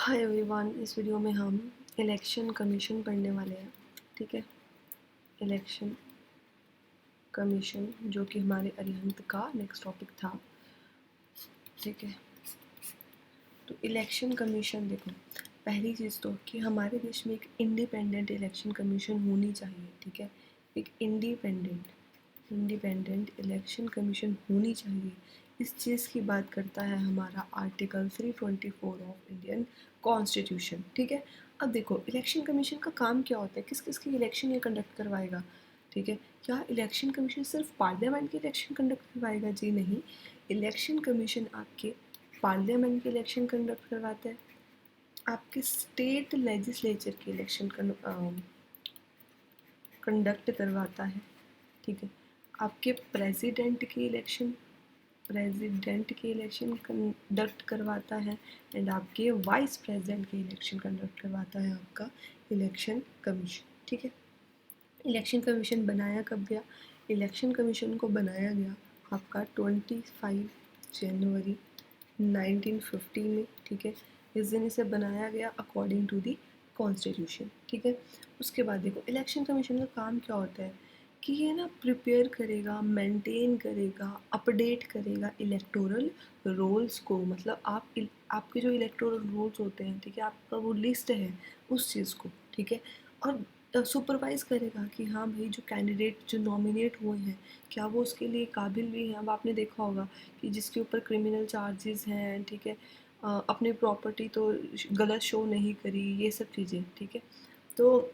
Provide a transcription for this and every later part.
Hi everyone, इस video में हम इलेक्शन कमीशन पढ़ने वाले हैं। ठीक है, इलेक्शन कमीशन जो कि हमारे अरिहंत का नेक्स्ट टॉपिक था। ठीक है, तो इलेक्शन कमीशन देखो, पहली चीज़ तो कि हमारे देश में एक इंडिपेंडेंट इलेक्शन कमीशन होनी चाहिए। ठीक है, एक इंडिपेंडेंट इलेक्शन कमीशन होनी चाहिए। इस चीज़ की बात करता है हमारा आर्टिकल 324 ऑफ इंडियन कॉन्स्टिट्यूशन। ठीक है, अब देखो इलेक्शन कमीशन का काम क्या होता है, किस किस की इलेक्शन ये कंडक्ट करवाएगा। ठीक है, क्या इलेक्शन कमीशन सिर्फ पार्लियामेंट के इलेक्शन कंडक्ट करवाएगा? जी नहीं, इलेक्शन कमीशन आपके पार्लियामेंट के इलेक्शन कंडक्ट करवाता है, आपके स्टेट लेजिस्लेचर के इलेक्शन कंडक्ट करवाता है। ठीक है, आपके प्रेसिडेंट के इलेक्शन कंडक्ट करवाता है एंड आपके वाइस प्रेसिडेंट के इलेक्शन कंडक्ट करवाता है आपका इलेक्शन कमीशन। ठीक है, इलेक्शन कमीशन बनाया कब गया? इलेक्शन कमीशन को बनाया गया आपका 25 जनवरी 1950 में। ठीक है, इस दिन इसे बनाया गया अकॉर्डिंग टू दी कॉन्स्टिट्यूशन। ठीक है, उसके बाद देखो इलेक्शन कमीशन का काम क्या होता है कि ये ना प्रिपेयर करेगा, मेंटेन करेगा, अपडेट करेगा इलेक्टोरल रोल्स को। मतलब आपके जो इलेक्टोरल रोल्स होते हैं, ठीक है, आपका वो लिस्ट है उस चीज़ को। ठीक है, और सुपरवाइज़ करेगा कि हाँ भाई, जो कैंडिडेट जो नॉमिनेट हुए हैं क्या वो उसके लिए काबिल भी हैं। अब आपने देखा होगा कि जिसके ऊपर क्रिमिनल चार्जेस हैं, ठीक है, अपनी प्रॉपर्टी तो गलत शो नहीं करी, ये सब चीज़ें। ठीक है, तो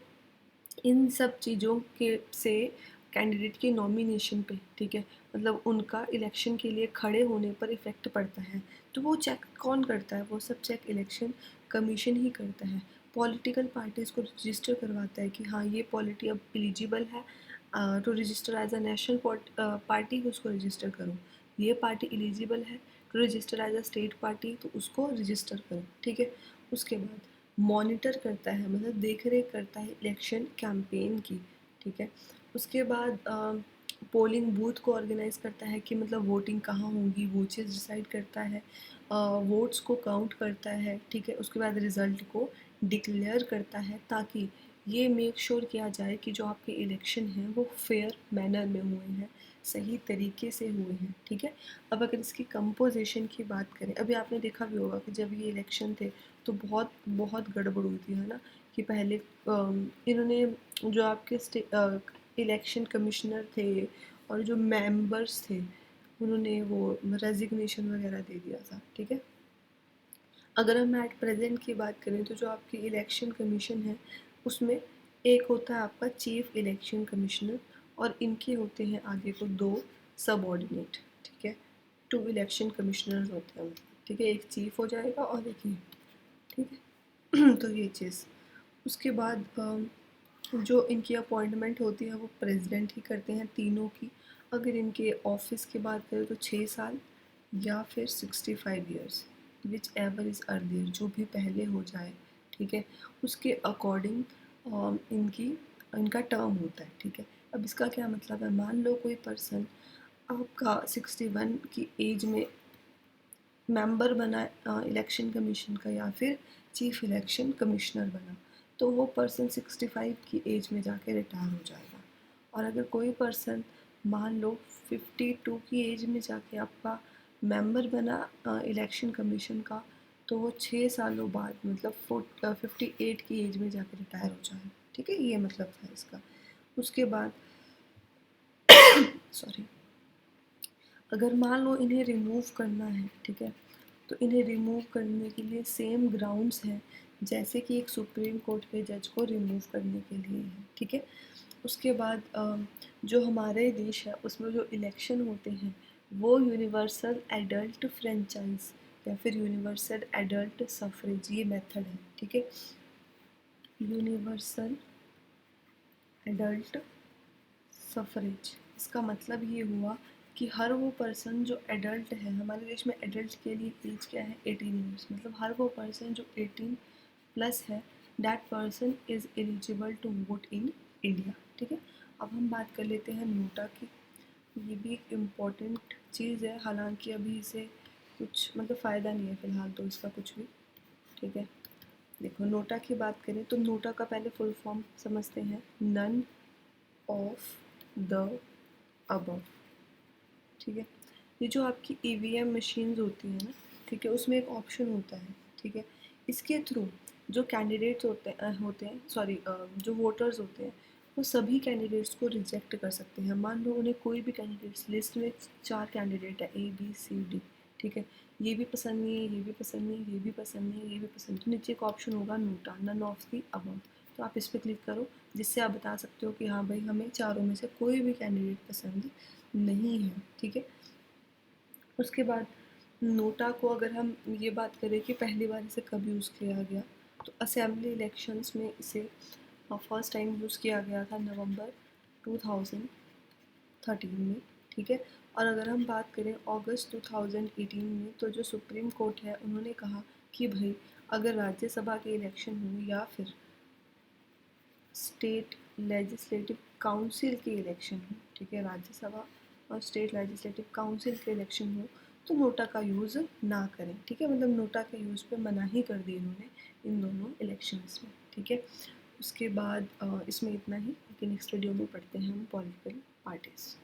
इन सब चीज़ों के से कैंडिडेट की नॉमिनेशन पे, ठीक है, मतलब उनका इलेक्शन के लिए खड़े होने पर इफ़ेक्ट पड़ता है। तो वो चेक कौन करता है? वो सब चेक इलेक्शन कमीशन ही करता है। पॉलिटिकल पार्टीज़ को रजिस्टर करवाता है कि हाँ ये पॉलिटी अब एलिजिबल है to register as a national party, उसको रजिस्टर करो। ये पार्टी एलिजिबल है to register as a state party, तो उसको रजिस्टर करो। ठीक है, उसके बाद मॉनिटर करता है, मतलब देख रेख करता है इलेक्शन कैंपेन की। ठीक है, उसके बाद पोलिंग बूथ को ऑर्गेनाइज करता है कि मतलब वोटिंग कहाँ होगी, वो चीज़ डिसाइड करता है, वोट्स को काउंट करता है। ठीक है, उसके बाद रिज़ल्ट को डिक्लेयर करता है ताकि ये मेक श्योर किया जाए कि जो आपके इलेक्शन हैं वो फेयर मैनर में हुए हैं, सही तरीके से हुए हैं। ठीक है, अब अगर इसकी कंपोजिशन की बात करें, अभी आपने देखा भी होगा कि जब ये इलेक्शन थे तो बहुत बहुत गड़बड़ हुई थी, है ना, कि पहले इन्होंने जो आपके इलेक्शन कमिश्नर थे और जो मेंबर्स थे उन्होंने वो रेजिग्नेशन वगैरह दे दिया था। ठीक है, अगर हम एट प्रेजेंट की बात करें तो जो आपकी इलेक्शन कमीशन है उसमें एक होता है आपका चीफ इलेक्शन कमिश्नर और इनके होते हैं आगे को दो सबऑर्डिनेट। ठीक है, 2 इलेक्शन कमिश्नर्स होते हैं। ठीक है, एक चीफ हो जाएगा और एक ये। ठीक है, तो ये चीज़, उसके बाद जो इनकी अपॉइंटमेंट होती है वो प्रेसिडेंट ही करते हैं तीनों की। अगर इनके ऑफिस की बात करें तो 6 साल या फिर 65 years, which ever is earlier, जो भी पहले हो जाए। ठीक है, उसके अकॉर्डिंग इनकी इनका टर्म होता है। ठीक है, अब इसका क्या मतलब है, मान लो कोई पर्सन आपका 61 की एज में मेंबर बना इलेक्शन कमीशन का या फिर चीफ इलेक्शन कमिश्नर बना, तो वो पर्सन 65 की एज में जाके रिटायर हो जाएगा। और अगर कोई पर्सन मान लो 52 की एज में जाके आपका मेंबर बना इलेक्शन कमीशन का, तो वो 6 सालों बाद मतलब 58 की एज में जाके रिटायर हो जाएगा। ठीक है, ये मतलब था इसका। उसके बाद सॉरी, अगर मान लो इन्हें रिमूव करना है, ठीक है, तो इन्हें रिमूव करने के लिए सेम ग्राउंड्स हैं जैसे कि एक सुप्रीम कोर्ट के जज को रिमूव करने के लिए है। ठीक है, उसके बाद जो हमारे देश है उसमें जो इलेक्शन होते हैं वो यूनिवर्सल एडल्ट फ्रेंचाइज या फिर यूनिवर्सल एडल्ट सफरेज ये मेथड है। ठीक है, यूनिवर्सल एडल्ट सफरेज, इसका मतलब ये हुआ कि हर वो पर्सन जो एडल्ट है, हमारे देश में एडल्ट के लिए एज क्या है, 18 ईयर्स, मतलब हर वो पर्सन जो 18 प्लस है, that person is eligible to vote in India. ठीक है, अब हम बात कर लेते हैं नोटा की। ये भी एक इम्पॉर्टेंट चीज़ है, हालांकि अभी इसे कुछ मतलब फ़ायदा नहीं है फ़िलहाल तो इसका कुछ भी। ठीक है, देखो नोटा की बात करें तो नोटा का पहले फुल फॉर्म समझते हैं, नन ऑफ द अबव। ठीक है, ये जो आपकी ईवीएम मशीन्स होती हैं ना, ठीक है, उसमें एक ऑप्शन होता है, ठीक है, इसके थ्रू जो कैंडिडेट्स होते हैं सॉरी जो वोटर्स होते हैं वो सभी कैंडिडेट्स को रिजेक्ट कर सकते हैं। मान लो उन्हें कोई भी कैंडिडेट्स, लिस्ट में 4 कैंडिडेट है ABCD, ठीक है, ये भी पसंद नहीं है, ये भी पसंद नहीं है, ये भी पसंद नहीं है, ये भी पसंद, तो नीचे एक ऑप्शन होगा NOTA, none of the above, तो आप इस पर क्लिक करो, जिससे आप बता सकते हो कि हाँ भाई हमें चारों में से कोई भी कैंडिडेट पसंद नहीं है। ठीक है, उसके बाद नोटा को अगर हम ये बात करें कि पहली बार इसे कब यूज़ किया गया, तो असेंबली इलेक्शंस में इसे फर्स्ट टाइम यूज़ किया गया था नवंबर 2013 में। ठीक है, और अगर हम बात करें अगस्त 2018 में, तो जो सुप्रीम कोर्ट है उन्होंने कहा कि भाई अगर राज्यसभा के इलेक्शन हो या फिर स्टेट लेजिस्लेटिव काउंसिल के इलेक्शन हो, ठीक है, राज्यसभा और स्टेट लेजिस्लेटिव काउंसिल के इलेक्शन हो, तो नोटा का यूज़ ना करें। ठीक है, मतलब नोटा के यूज़ पे मना ही कर दी इन्होंने इन दोनों इलेक्शंस में। ठीक है, उसके बाद इसमें इतना ही, लेकिन नेक्स्ट वीडियो में पढ़ते हैं हम पॉलिटिकल पार्टीज़।